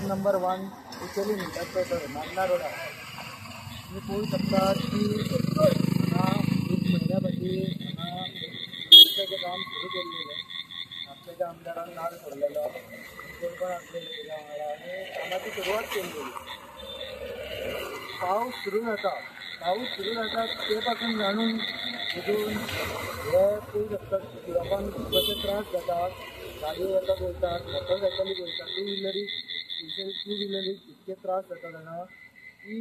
number 1 उचली मिळतात तो तर नागना रोडा तुम्ही पोळू शकता की हांगा 1 महिन्या फाटीं हांगा रस्त्याचें काम सुरू केल्लें आपल्या आमदारान नाल सोडलेलो कोण आसलेले तेच्या वांगडा आनी कामाची सुरवात केल्ली पावस सुरू जाता ते पासून जाणून बुजून हे पळोवंक शकतात लोकांक कशे त्रास जातात गाडयो येतात वयतात मोटरसायकली वयतात टू व्हिलरीक इतके त्रास जाता जाणा की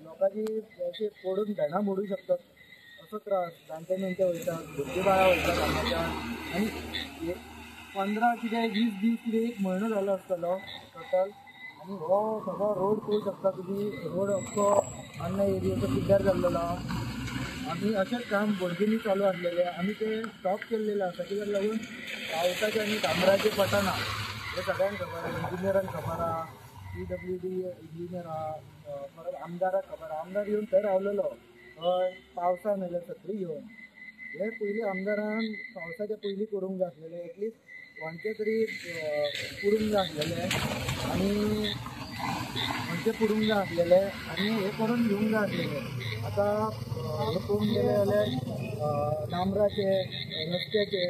लोकांची अशे पडून भेंडां मोडूंक शकतात असो त्रास जाणटे नेणटे वयतात भुरगीं बाळां वयतात हांगाच्यान आनी 15 कितें 20 दीस कितें 1 म्हयनो जालो आसतलो टोटल आनी हो सगळो रोड पळोवंक शकता तुमी रोड अख्खो अन्य एरियेचो पिड्ड्यार जाल्लो आमी अशेंच काम बोडगिनी चालू आसलेले आमी ते स्टॉप केल्लेले आसा कित्याक लागून पावसाचे आनी डांबराचे पटना हे सगळ्यांक खबर आहा इंजिनियरांक खबर आहा PWD इंजिनियर आहा परत आमदाराक खबर आहा आमदार येवन थंय रावलेलो हय पावसान आयले सत्री घेवन हे पयलीं आमदारान पावसाच्या पयलीं करूंक जाय आसलेलें एटलिस्ट वणचे तरी पुरूंक जाय आसलेले आनी हे करून घेवंक जाय आसलेले आतां हे पळोवंक गेले जाल्यार डांबराचे रस्त्याचे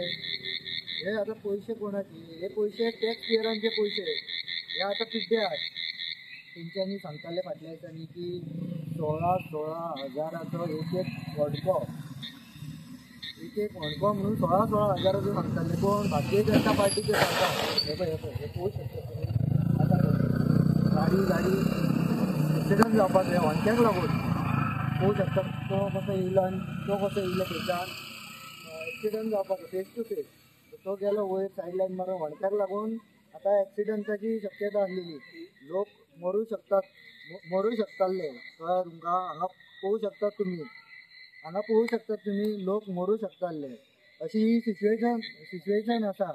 हे आतां पयशे कोणाचे हे पयशे टॅक्स पेयरांचे पयशे हे आतां पिड्ड्यार तेंच्यांनी सांगताले फाटल्या दिसांनी की 16 हजाराचो एक वडको म्हणून 16 हजाराचो सांगताले कोण भारतीय जनता पार्टीचे सरकार हे पळय हे पळोवंक शकता आता गाडी एक्सिडंट जावपाक जाय वणक्याक लागून पळोवंक शकता तो कसो येयलो आनी तो कसो येयलो थंयच्यान एक्सिडंट जावपाक फेस टू फेस तो गेलो वयर सायड लायन मारून वणक्याक लागून आतां एक्सिडंटाची शक्यता आसलेली लोक मरूं शकताले कळ्ळें तुमकां हांगा पळोवंक शकतात तुमी लोक मरूं शकताले अशी ही सिच्युएशन आसा